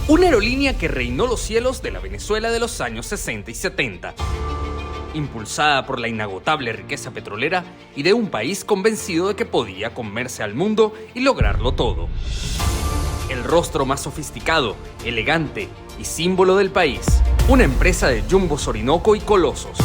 Una aerolínea que reinó los cielos de la Venezuela de los años 60 y 70. Impulsada por la inagotable riqueza petrolera y de un país convencido de que podía comerse al mundo y lograrlo todo. El rostro más sofisticado, elegante y símbolo del país. Una empresa de jumbos Orinoco y colosos,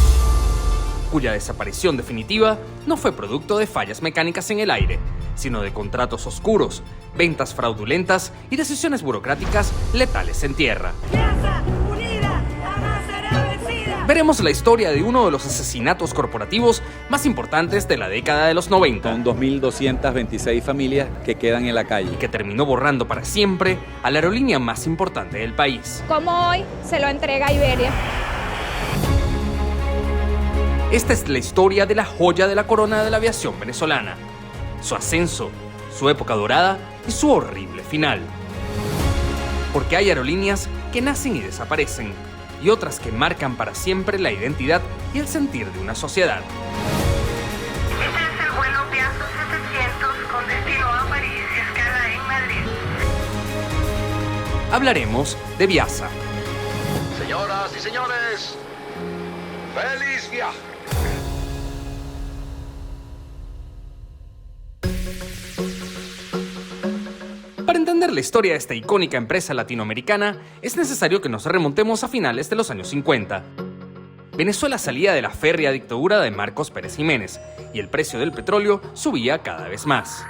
cuya desaparición definitiva no fue producto de fallas mecánicas en el aire, sino de contratos oscuros, ventas fraudulentas y decisiones burocráticas letales en tierra. ¡Piazza unida jamás será vencida! Veremos la historia de uno de los asesinatos corporativos más importantes de la década de los 90. Son 2.226 familias que quedan en la calle. Y que terminó borrando para siempre a la aerolínea más importante del país. Como hoy se lo entrega Iberia. Esta es la historia de la joya de la corona de la aviación venezolana. Su ascenso, su época dorada y su horrible final. Porque hay aerolíneas que nacen y desaparecen, y otras que marcan para siempre la identidad y el sentir de una sociedad. Este es el vuelo Piazza 700 con destino a París y escala en Madrid. Hablaremos de Viasa. Señoras y señores, ¡feliz viaje! Para entender la historia de esta icónica empresa latinoamericana, es necesario que nos remontemos a finales de los años 50. Venezuela salía de la férrea dictadura de Marcos Pérez Jiménez, y el precio del petróleo subía cada vez más.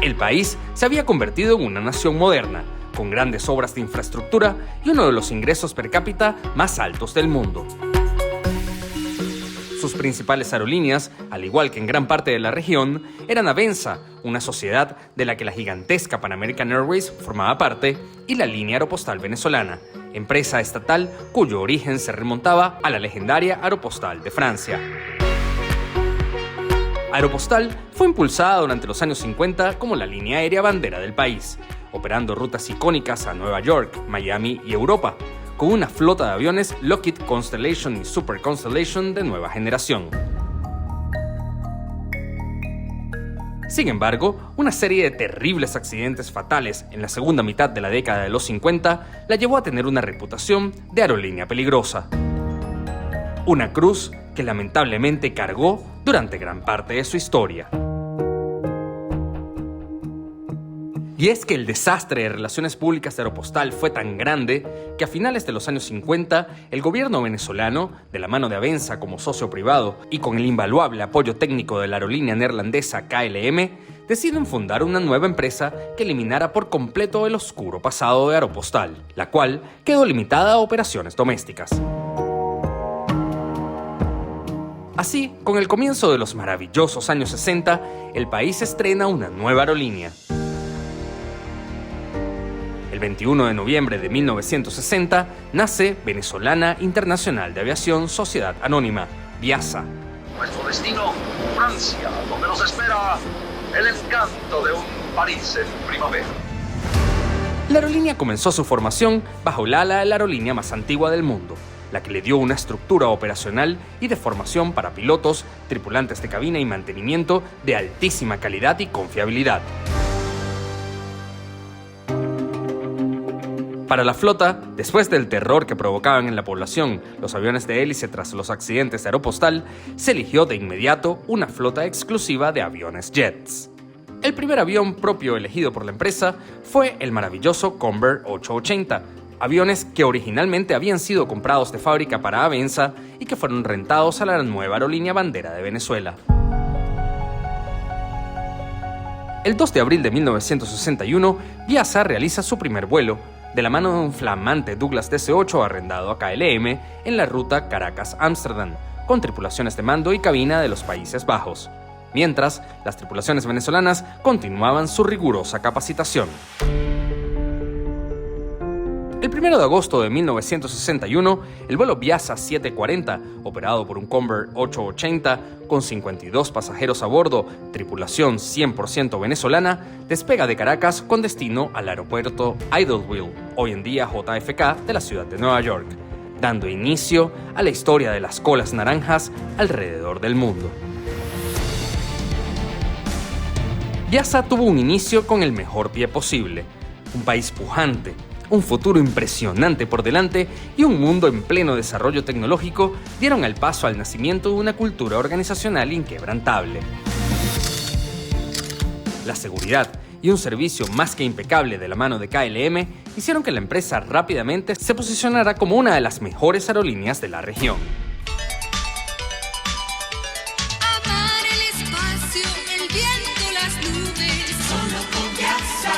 El país se había convertido en una nación moderna, con grandes obras de infraestructura y uno de los ingresos per cápita más altos del mundo. Sus principales aerolíneas, al igual que en gran parte de la región, eran Avenza, una sociedad de la que la gigantesca Pan American Airways formaba parte, y la Línea Aeropostal Venezolana, empresa estatal cuyo origen se remontaba a la legendaria Aeropostal de Francia. Aeropostal fue impulsada durante los años 50 como la línea aérea bandera del país, operando rutas icónicas a Nueva York, Miami y Europa, con una flota de aviones Lockheed Constellation y Super Constellation de nueva generación. Sin embargo, una serie de terribles accidentes fatales en la segunda mitad de la década de los 50 la llevó a tener una reputación de aerolínea peligrosa. Una cruz que lamentablemente cargó durante gran parte de su historia. Y es que el desastre de relaciones públicas de Aeropostal fue tan grande que a finales de los años 50, el gobierno venezolano, de la mano de Avenza como socio privado y con el invaluable apoyo técnico de la aerolínea neerlandesa KLM, deciden fundar una nueva empresa que eliminara por completo el oscuro pasado de Aeropostal, la cual quedó limitada a operaciones domésticas. Así, con el comienzo de los maravillosos años 60, el país estrena una nueva aerolínea. El 21 de noviembre de 1960 nace Venezolana Internacional de Aviación Sociedad Anónima, Viasa. Nuestro destino, Francia, donde nos espera el encanto de un París en primavera. La aerolínea comenzó su formación bajo el ala de la aerolínea más antigua del mundo, la que le dio una estructura operacional y de formación para pilotos, tripulantes de cabina y mantenimiento de altísima calidad y confiabilidad. Para la flota, después del terror que provocaban en la población los aviones de hélice tras los accidentes de Aeropostal, se eligió de inmediato una flota exclusiva de aviones jets. El primer avión propio elegido por la empresa fue el maravilloso Convair 880, aviones que originalmente habían sido comprados de fábrica para Avenza y que fueron rentados a la nueva aerolínea bandera de Venezuela. El 2 de abril de 1961, Viasa realiza su primer vuelo, de la mano de un flamante Douglas DC-8 arrendado a KLM en la ruta Caracas-Ámsterdam, con tripulaciones de mando y cabina de los Países Bajos, mientras las tripulaciones venezolanas continuaban su rigurosa capacitación. El 1 de agosto de 1961, el vuelo Viasa 740, operado por un Convair 880, con 52 pasajeros a bordo, tripulación 100% venezolana, despega de Caracas con destino al aeropuerto Idlewild, hoy en día JFK, de la ciudad de Nueva York, dando inicio a la historia de las colas naranjas alrededor del mundo. Viasa tuvo un inicio con el mejor pie posible. Un país pujante, un futuro impresionante por delante y un mundo en pleno desarrollo tecnológico dieron el paso al nacimiento de una cultura organizacional inquebrantable. La seguridad y un servicio más que impecable de la mano de KLM hicieron que la empresa rápidamente se posicionara como una de las mejores aerolíneas de la región. Amar el espacio, el viento, las nubes. Solo con Viasa.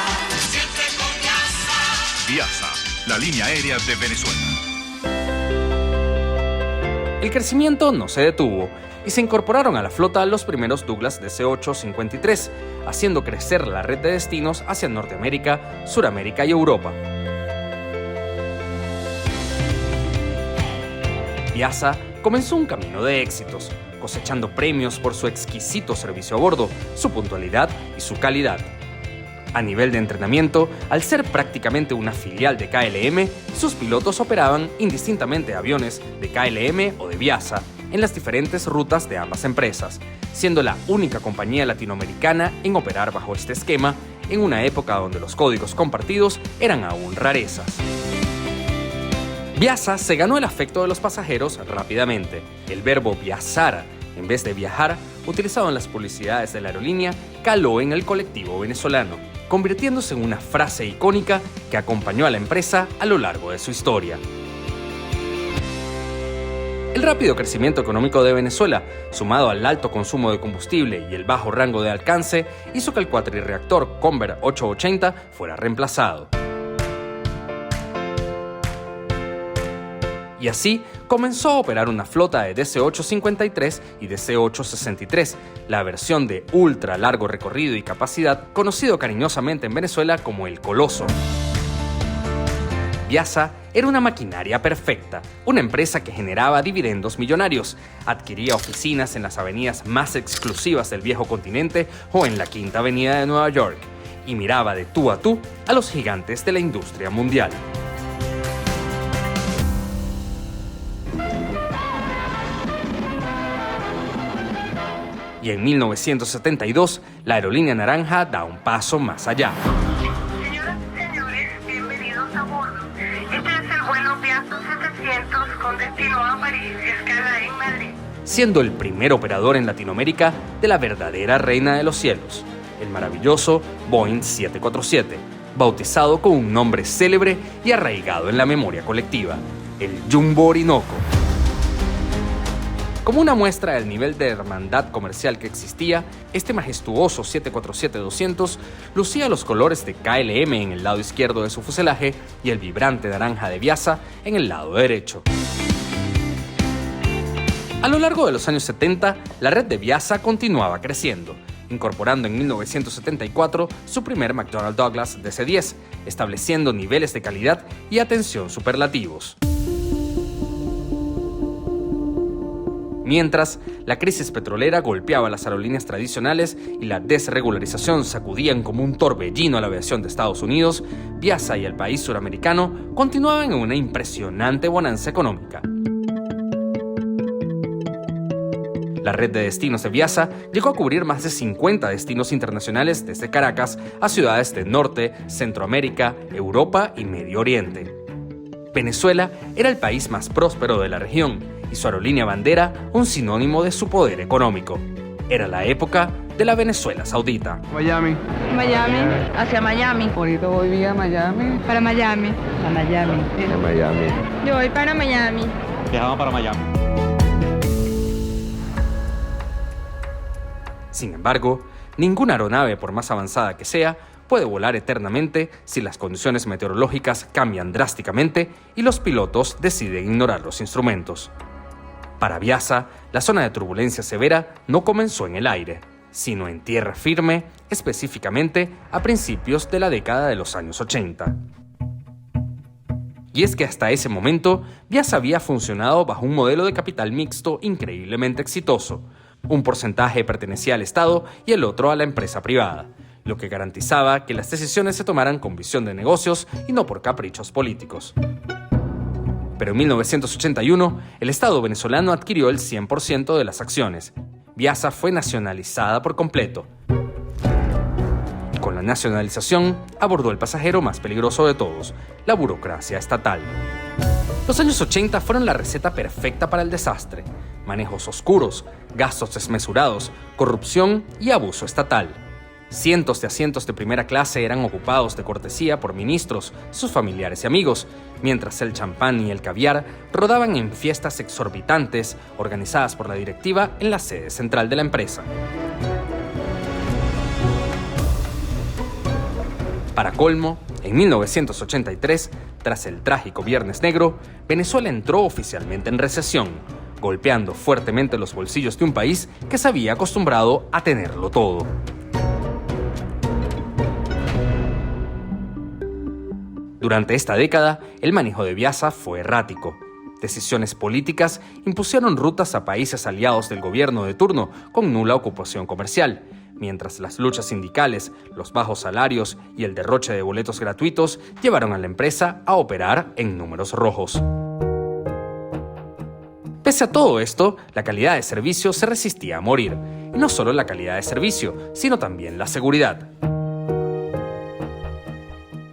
Siempre con Viasa. Viasa, la línea aérea de Venezuela. El crecimiento no se detuvo y se incorporaron a la flota los primeros Douglas DC-8-53, haciendo crecer la red de destinos hacia Norteamérica, Suramérica y Europa. Viasa comenzó un camino de éxitos, cosechando premios por su exquisito servicio a bordo, su puntualidad y su calidad. A nivel de entrenamiento, al ser prácticamente una filial de KLM, sus pilotos operaban indistintamente aviones de KLM o de Viasa en las diferentes rutas de ambas empresas, siendo la única compañía latinoamericana en operar bajo este esquema en una época donde los códigos compartidos eran aún rarezas. Viasa se ganó el afecto de los pasajeros rápidamente. El verbo viajar, en vez de viajar, utilizado en las publicidades de la aerolínea, caló en el colectivo venezolano, convirtiéndose en una frase icónica que acompañó a la empresa a lo largo de su historia. El rápido crecimiento económico de Venezuela, sumado al alto consumo de combustible y el bajo rango de alcance, hizo que el cuatrirreactor Convair 880 fuera reemplazado. Y así comenzó a operar una flota de DC-853 y DC-863, la versión de ultra largo recorrido y capacidad, conocido cariñosamente en Venezuela como el Coloso. Viasa era una maquinaria perfecta, una empresa que generaba dividendos millonarios, adquiría oficinas en las avenidas más exclusivas del viejo continente o en la Quinta Avenida de Nueva York, y miraba de tú a tú a los gigantes de la industria mundial. Y en 1972, la aerolínea naranja da un paso más allá. Señoras y señores, bienvenidos a bordo. Este es el vuelo Viasa 700 con destino a París y escala en Madrid. Siendo el primer operador en Latinoamérica de la verdadera reina de los cielos, el maravilloso Boeing 747, bautizado con un nombre célebre y arraigado en la memoria colectiva, el Jumbo Orinoco. Como una muestra del nivel de hermandad comercial que existía, este majestuoso 747-200 lucía los colores de KLM en el lado izquierdo de su fuselaje y el vibrante naranja de Viasa en el lado derecho. A lo largo de los años 70, la red de Viasa continuaba creciendo, incorporando en 1974 su primer McDonnell Douglas DC-10, estableciendo niveles de calidad y atención superlativos. Mientras, la crisis petrolera golpeaba a las aerolíneas tradicionales y la desregularización sacudían como un torbellino a la aviación de Estados Unidos, Viasa y el país suramericano continuaban en una impresionante bonanza económica. La red de destinos de Viasa llegó a cubrir más de 50 destinos internacionales desde Caracas a ciudades de Norte, Centroamérica, Europa y Medio Oriente. Venezuela era el país más próspero de la región y su aerolínea bandera un sinónimo de su poder económico. Era la época de la Venezuela Saudita. Miami. Hacia Miami. Ahorita voy vía Miami. Para Miami. A Miami. Yo voy para Miami. Viajamos para Miami. Sin embargo, ninguna aeronave, por más avanzada que sea, puede volar eternamente si las condiciones meteorológicas cambian drásticamente y los pilotos deciden ignorar los instrumentos. Para Viasa, la zona de turbulencia severa no comenzó en el aire, sino en tierra firme, específicamente a principios de la década de los años 80. Y es que hasta ese momento, Viasa había funcionado bajo un modelo de capital mixto increíblemente exitoso. Un porcentaje pertenecía al Estado y el otro a la empresa privada, lo que garantizaba que las decisiones se tomaran con visión de negocios y no por caprichos políticos. Pero en 1981, el Estado venezolano adquirió el 100% de las acciones. Viasa fue nacionalizada por completo. Y con con la nacionalización, abordó el pasajero más peligroso de todos, la burocracia estatal. Los años 80 fueron la receta perfecta para el desastre. Manejos oscuros, gastos desmesurados, corrupción y abuso estatal. Cientos de asientos de primera clase eran ocupados de cortesía por ministros, sus familiares y amigos, mientras el champán y el caviar rodaban en fiestas exorbitantes organizadas por la directiva en la sede central de la empresa. Para colmo, en 1983, tras el trágico Viernes Negro, Venezuela entró oficialmente en recesión, golpeando fuertemente los bolsillos de un país que se había acostumbrado a tenerlo todo. Durante esta década, el manejo de Biasa fue errático. Decisiones políticas impusieron rutas a países aliados del gobierno de turno con nula ocupación comercial, mientras las luchas sindicales, los bajos salarios y el derroche de boletos gratuitos llevaron a la empresa a operar en números rojos. Pese a todo esto, la calidad de servicio se resistía a morir, y no solo la calidad de servicio, sino también la seguridad.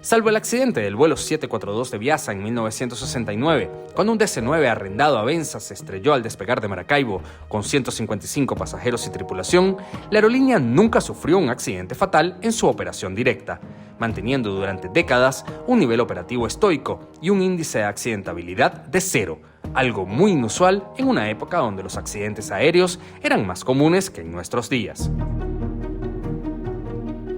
Salvo el accidente del vuelo 742 de Biasa en 1969, cuando un DC-9 arrendado a Venza se estrelló al despegar de Maracaibo con 155 pasajeros y tripulación, la aerolínea nunca sufrió un accidente fatal en su operación directa, manteniendo durante décadas un nivel operativo estoico y un índice de accidentabilidad de 0, algo muy inusual en una época donde los accidentes aéreos eran más comunes que en nuestros días.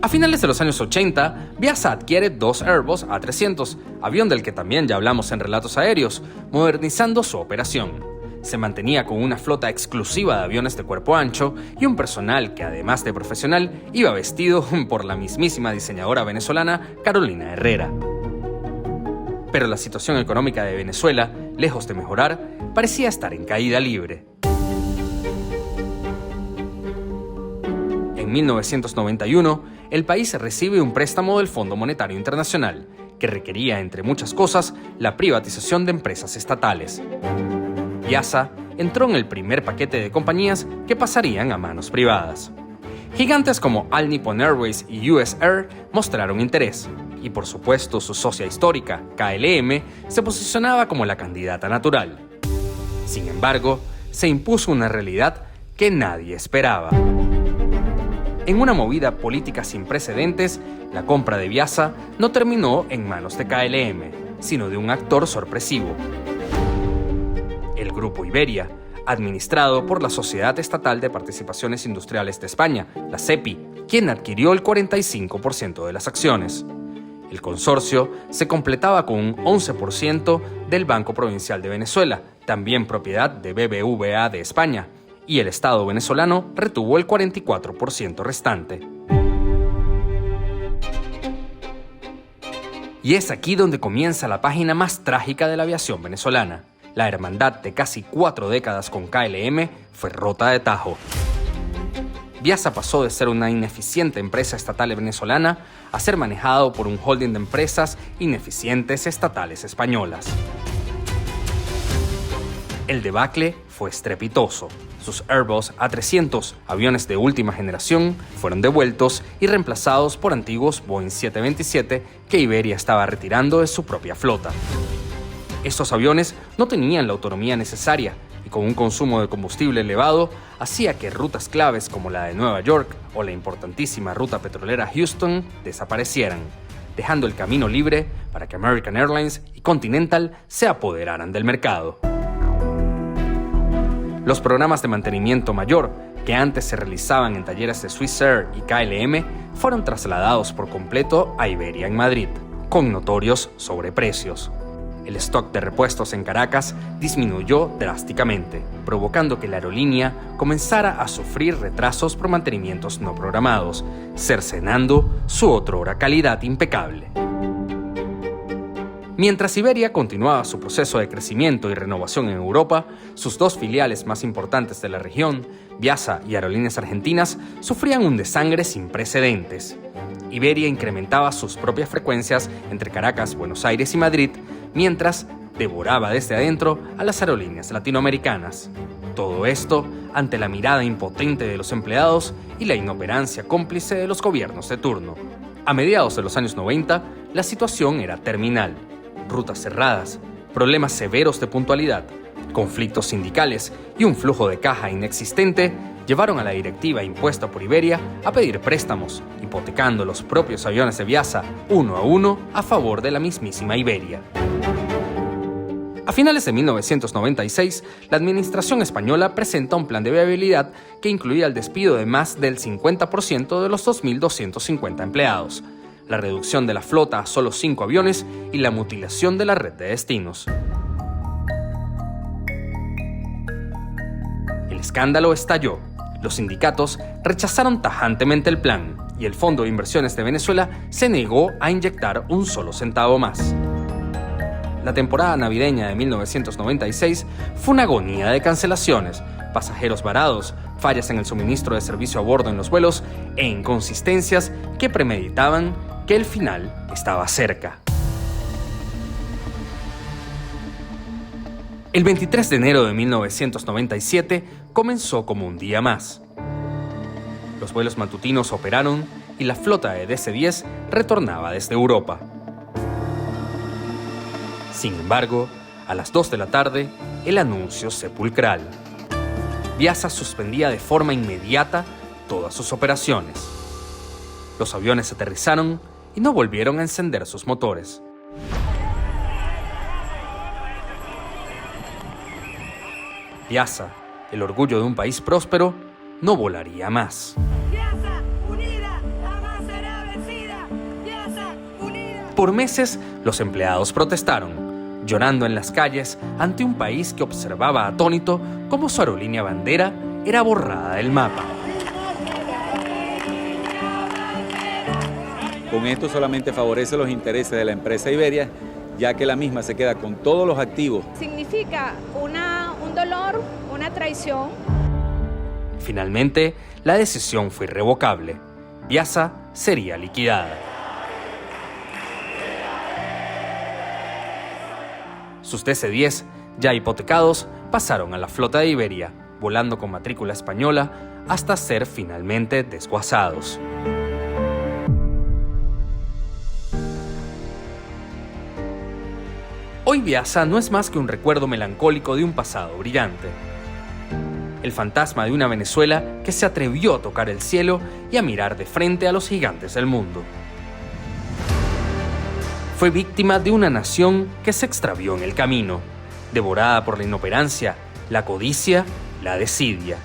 A finales de los años 80, Biasa adquiere 2 Airbus A300, avión del que también ya hablamos en Relatos Aéreos, modernizando su operación. Se mantenía con una flota exclusiva de aviones de cuerpo ancho y un personal que, además de profesional, iba vestido por la mismísima diseñadora venezolana Carolina Herrera. Pero la situación económica de Venezuela, lejos de mejorar, parecía estar en caída libre. En 1991, el país recibe un préstamo del Fondo Monetario Internacional, que requería, entre muchas cosas, la privatización de empresas estatales. Biasa entró en el primer paquete de compañías que pasarían a manos privadas. Gigantes como All Nippon Airways y US Air mostraron interés, y por supuesto su socia histórica, KLM, se posicionaba como la candidata natural. Sin embargo, se impuso una realidad que nadie esperaba. En una movida política sin precedentes, la compra de Biasa no terminó en manos de KLM, sino de un actor sorpresivo. El Grupo Iberia, administrado por la Sociedad Estatal de Participaciones Industriales de España, la SEPI, quien adquirió el 45% de las acciones. El consorcio se completaba con un 11% del Banco Provincial de Venezuela, también propiedad de BBVA de España, y el Estado venezolano retuvo el 44% restante. Y es aquí donde comienza la página más trágica de la aviación venezolana. La hermandad de casi 4 décadas con KLM fue rota de tajo. Biasa pasó de ser una ineficiente empresa estatal venezolana a ser manejado por un holding de empresas ineficientes estatales españolas. El debacle fue estrepitoso. Sus Airbus A300, aviones de última generación, fueron devueltos y reemplazados por antiguos Boeing 727 que Iberia estaba retirando de su propia flota. Estos aviones no tenían la autonomía necesaria y con un consumo de combustible elevado hacía que rutas claves como la de Nueva York o la importantísima ruta petrolera Houston desaparecieran, dejando el camino libre para que American Airlines y Continental se apoderaran del mercado. Los programas de mantenimiento mayor, que antes se realizaban en talleres de Swissair y KLM, fueron trasladados por completo a Iberia en Madrid, con notorios sobreprecios. El stock de repuestos en Caracas disminuyó drásticamente, provocando que la aerolínea comenzara a sufrir retrasos por mantenimientos no programados, cercenando su otrora calidad impecable. Mientras Iberia continuaba su proceso de crecimiento y renovación en Europa, sus 2 filiales más importantes de la región, Biasa y Aerolíneas Argentinas, sufrían un desangre sin precedentes. Iberia incrementaba sus propias frecuencias entre Caracas, Buenos Aires y Madrid, mientras devoraba desde adentro a las aerolíneas latinoamericanas. Todo esto ante la mirada impotente de los empleados y la inoperancia cómplice de los gobiernos de turno. A mediados de los años 90, la situación era terminal. Rutas cerradas, problemas severos de puntualidad, conflictos sindicales y un flujo de caja inexistente llevaron a la directiva impuesta por Iberia a pedir préstamos, hipotecando los propios aviones de Viasa uno a uno a favor de la mismísima Iberia. A finales de 1996, la administración española presenta un plan de viabilidad que incluía el despido de más del 50% de los 2.250 empleados, la reducción de la flota a solo 5 aviones y la mutilación de la red de destinos. El escándalo estalló. Los sindicatos rechazaron tajantemente el plan y el Fondo de Inversiones de Venezuela se negó a inyectar un solo centavo más. La temporada navideña de 1996 fue una agonía de cancelaciones, pasajeros varados, fallas en el suministro de servicio a bordo en los vuelos e inconsistencias que premeditaban que el final estaba cerca. El 23 de enero de 1997 comenzó como un día más. Los vuelos matutinos operaron y la flota de DC-10 retornaba desde Europa. Sin embargo, a las 2 de la tarde, el anuncio sepulcral. Viasa suspendía de forma inmediata todas sus operaciones. Los aviones aterrizaron y no volvieron a encender sus motores. Viasa, el orgullo de un país próspero, no volaría más. Viasa unida, jamás será vencida. Viasa unida. Por meses, los empleados protestaron, llorando en las calles ante un país que observaba atónito cómo su aerolínea bandera era borrada del mapa. Con esto solamente favorece los intereses de la empresa Iberia, ya que la misma se queda con todos los activos. Significa un dolor, una traición. Finalmente, la decisión fue irrevocable. Viasa sería liquidada. Sus DC-10, ya hipotecados, pasaron a la flota de Iberia, volando con matrícula española hasta ser finalmente desguazados. Hoy Viasa no es más que un recuerdo melancólico de un pasado brillante. El fantasma de una Venezuela que se atrevió a tocar el cielo y a mirar de frente a los gigantes del mundo. Fue víctima de una nación que se extravió en el camino, devorada por la inoperancia, la codicia, la desidia.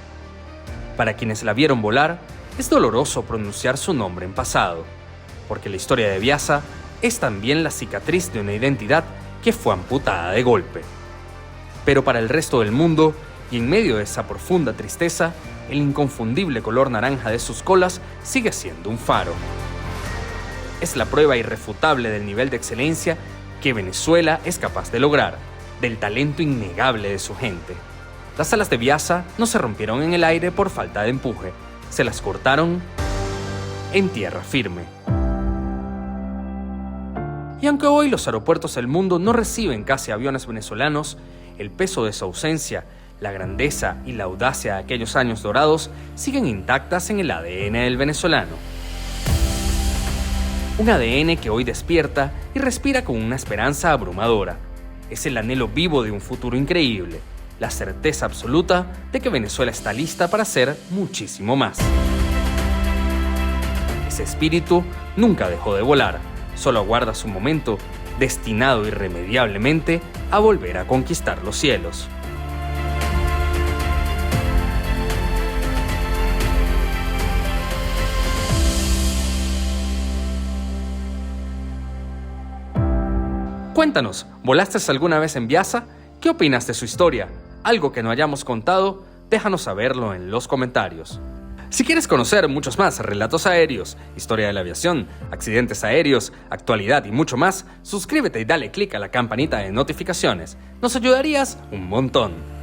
Para quienes la vieron volar, es doloroso pronunciar su nombre en pasado, porque la historia de Viasa es también la cicatriz de una identidad que fue amputada de golpe. Pero para el resto del mundo, y en medio de esa profunda tristeza, el inconfundible color naranja de sus colas sigue siendo un faro. Es la prueba irrefutable del nivel de excelencia que Venezuela es capaz de lograr, del talento innegable de su gente. Las alas de Viasa no se rompieron en el aire por falta de empuje, se las cortaron en tierra firme. Y aunque hoy los aeropuertos del mundo no reciben casi aviones venezolanos, el peso de su ausencia, la grandeza y la audacia de aquellos años dorados siguen intactas en el ADN del venezolano. Un ADN que hoy despierta y respira con una esperanza abrumadora. Es el anhelo vivo de un futuro increíble, la certeza absoluta de que Venezuela está lista para hacer muchísimo más. Ese espíritu nunca dejó de volar, solo aguarda su momento, destinado irremediablemente a volver a conquistar los cielos. Cuéntanos, ¿volaste alguna vez en Viasa? ¿Qué opinas de su historia? ¿Algo que no hayamos contado? Déjanos saberlo en los comentarios. Si quieres conocer muchos más relatos aéreos, historia de la aviación, accidentes aéreos, actualidad y mucho más, suscríbete y dale click a la campanita de notificaciones. Nos ayudarías un montón.